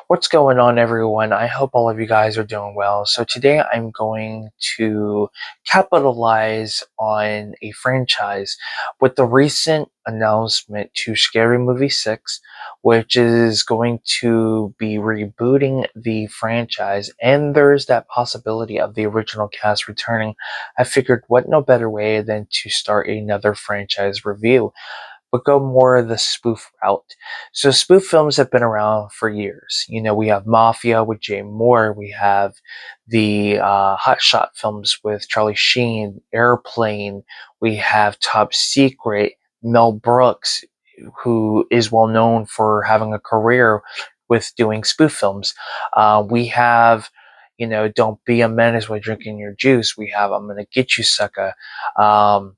What's going on, everyone? I hope all of you guys are doing well. So, today I'm going to capitalize on a franchise with the recent announcement to Scary Movie 6, which is going to be rebooting the franchise, and there's that possibility of the original cast returning. I figured, what no better way than to start another franchise review, but go more the spoof route. So spoof films have been around for years. We have Mafia with Jay Moore. We have the Hot Shot films with Charlie Sheen, Airplane. We have Top Secret, Mel Brooks, who is well known for having a career with doing spoof films. We have Don't Be a Menace while drinking your juice. We have I'm Gonna Get You, Sucker. Um,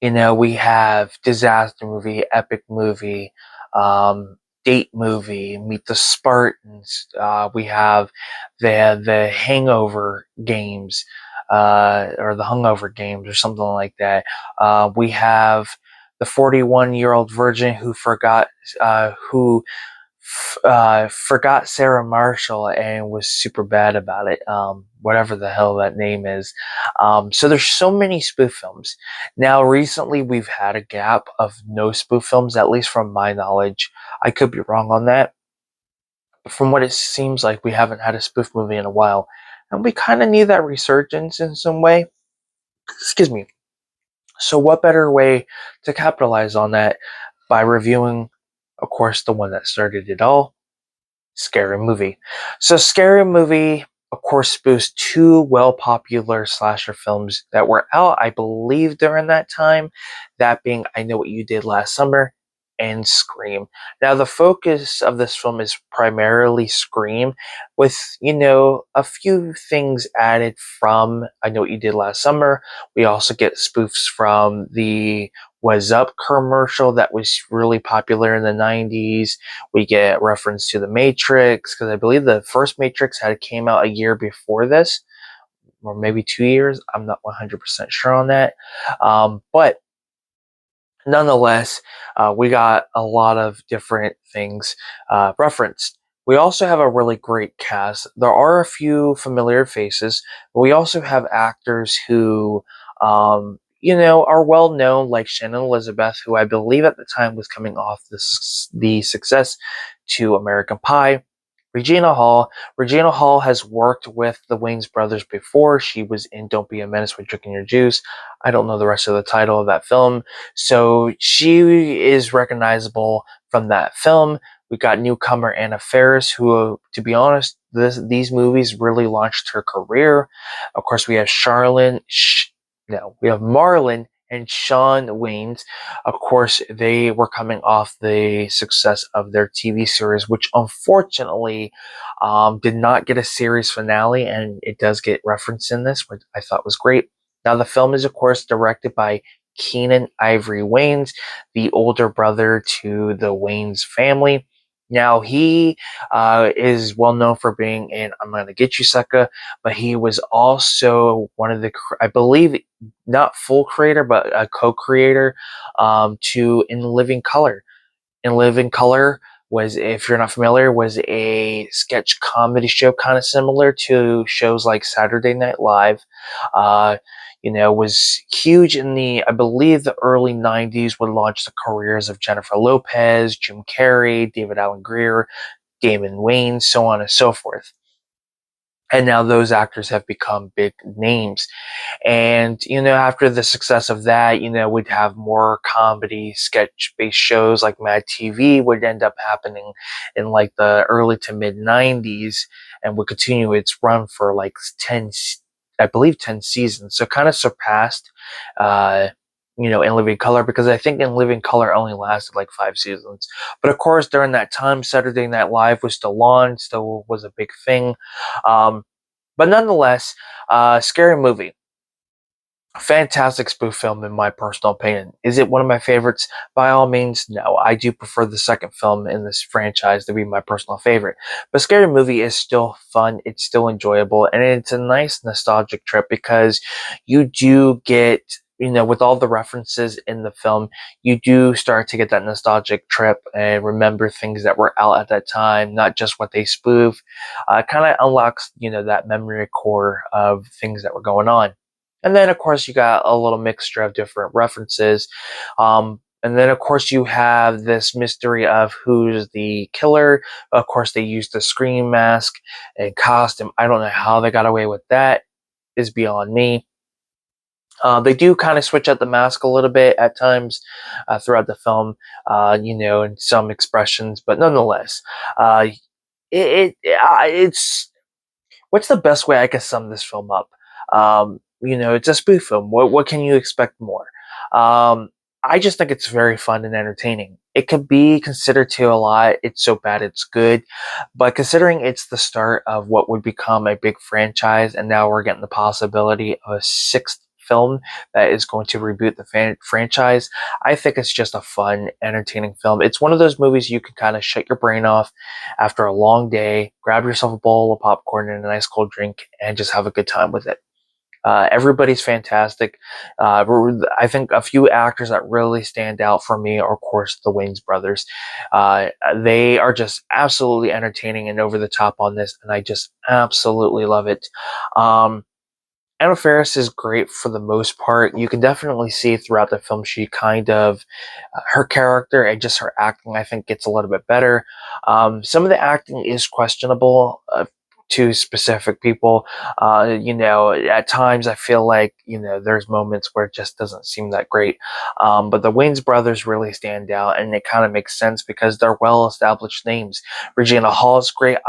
we have disaster movie, epic movie, date movie, Meet the Spartans. We have the Hangover games, or the Hungover games, or something like that. We have the 41-year-old virgin who forgot Sarah Marshall and was super bad about it. Whatever the hell that name is. So there's so many spoof films. Now, recently we've had a gap of no spoof films, at least from my knowledge. I could be wrong on that. But from what it seems like, we haven't had a spoof movie in a while. And we kind of need that resurgence in some way. Excuse me. So what better way to capitalize on that by reviewing, of course, the one that started it all, Scary Movie. So Scary Movie, of course, spoofs two well-popular slasher films that were out, I believe, during that time. That being I Know What You Did Last Summer and Scream. Now, the focus of this film is primarily Scream, with, a few things added from I Know What You Did Last Summer. We also get spoofs from the Was Up commercial that was really popular in the 90s. We get reference to the Matrix, because I believe the first Matrix had came out a year before this, or maybe 2 years. I'm not 100% sure on that. But nonetheless, we got a lot of different things referenced. We also have a really great cast. There are a few familiar faces, but we also have actors who, are well known, like Shannon Elizabeth, who I believe at the time was coming off the success to American Pie. Regina Hall. Regina Hall has worked with the Wayans brothers before. She was in Don't Be a Menace with Drinking Your Juice. I don't know the rest of the title of that film. So she is recognizable from that film. We got newcomer Anna Faris, who, to be honest, these movies really launched her career. Of course, we have we have Marlon and Shawn Wayans. Of course, they were coming off the success of their TV series, which unfortunately did not get a series finale, and it does get referenced in this, which I thought was great. Now, the film is, of course, directed by Keenan Ivory Wayans, the older brother to the Wayans family. Now, he is well known for being in I'm Gonna Get You, Sucker, but he was also one of the, I believe, not full creator, but a co-creator to In Living Color. In Living Color was, if you're not familiar, was a sketch comedy show kind of similar to shows like Saturday Night Live. Uh, was huge in I believe, the early 90s, would launch the careers of Jennifer Lopez, Jim Carrey, David Alan Grier, Damon Wayans, so on and so forth. And now those actors have become big names. And, after the success of that, we'd have more comedy sketch based shows like Mad TV would end up happening in like the early to mid 90s, and would continue its run for like 10, I believe 10 seasons. So kind of surpassed, In Living Color, because I think In Living Color only lasted like 5 seasons. But of course, during that time, Saturday Night Live was still on, still was a big thing. Um, but nonetheless, Scary Movie. Fantastic spoof film, in my personal opinion. Is it one of my favorites? By all means, no. I do prefer the second film in this franchise to be my personal favorite. But Scary Movie is still fun, it's still enjoyable, and it's a nice nostalgic trip because you do get with all the references in the film, you do start to get that nostalgic trip and remember things that were out at that time, not just what they spoof. Kind of unlocks, that memory core of things that were going on. And then, of course, you got a little mixture of different references. And then, of course, you have this mystery of who's the killer. Of course, they used the Scream mask and costume. I don't know how they got away with that. Is beyond me. They do kind of switch out the mask a little bit at times throughout the film, in some expressions, but nonetheless, it's what's the best way I can sum this film up? It's a spoof film. What can you expect more? I just think it's very fun and entertaining. It could be considered to a lot. It's so bad it's good, but considering it's the start of what would become a big franchise, and now we're getting the possibility of a sixth film that is going to reboot the franchise, I think it's just a fun, entertaining film. It's one of those movies you can kind of shut your brain off after a long day, grab yourself a bowl of popcorn and a nice cold drink, and just have a good time with it. Everybody's fantastic. I think a few actors that really stand out for me are, of course, the Wayans brothers. They are just absolutely entertaining and over the top on this, and I just absolutely love it. Anna Faris is great for the most part. You can definitely see throughout the film she kind of, her character and just her acting, I think, gets a little bit better. Some of the acting is questionable to specific people. At times I feel like, there's moments where it just doesn't seem that great. But the Wayans brothers really stand out, and it kind of makes sense because they're well-established names. Regina Hall is great.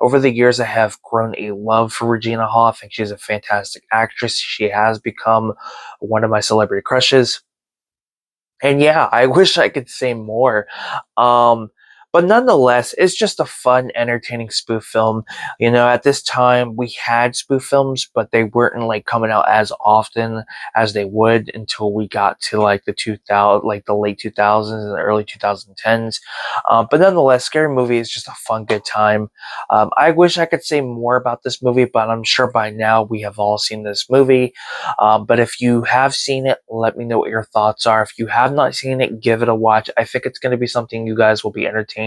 Over the years, I have grown a love for Regina Hall. I think she's a fantastic actress. She has become one of my celebrity crushes. And yeah, I wish I could say more. Um, but nonetheless, it's just a fun, entertaining spoof film. At this time, we had spoof films, but they weren't like coming out as often as they would until we got to like the late 2000s and the early 2010s. But nonetheless, Scary Movie is just a fun, good time. I wish I could say more about this movie, but I'm sure by now we have all seen this movie. But if you have seen it, let me know what your thoughts are. If you have not seen it, give it a watch. I think it's going to be something you guys will be entertained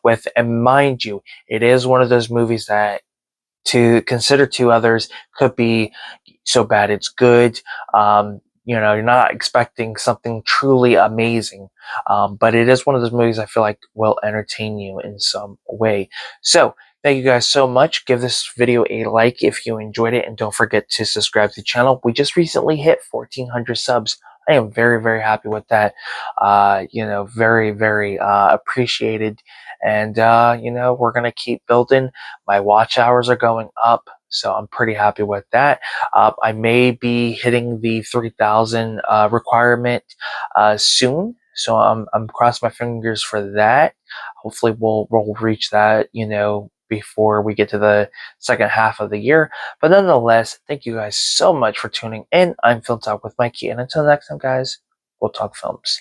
with. And mind you, it is one of those movies that to consider to others could be so bad it's good. You're not expecting something truly amazing, but it is one of those movies I feel like will entertain you in some way. So, thank you guys so much. Give this video a like if you enjoyed it, and don't forget to subscribe to the channel. We just recently hit 1,400 subs. I am very, very happy with that. Very, very appreciated. And, we're going to keep building. My watch hours are going up, so I'm pretty happy with that. I may be hitting the 3,000 requirement soon, so I'm crossing my fingers for that. Hopefully, we'll reach that, before we get to the second half of the year. But nonetheless, thank you guys so much for tuning in. I'm Film Talk with Mikey, and until next time, guys, we'll talk films.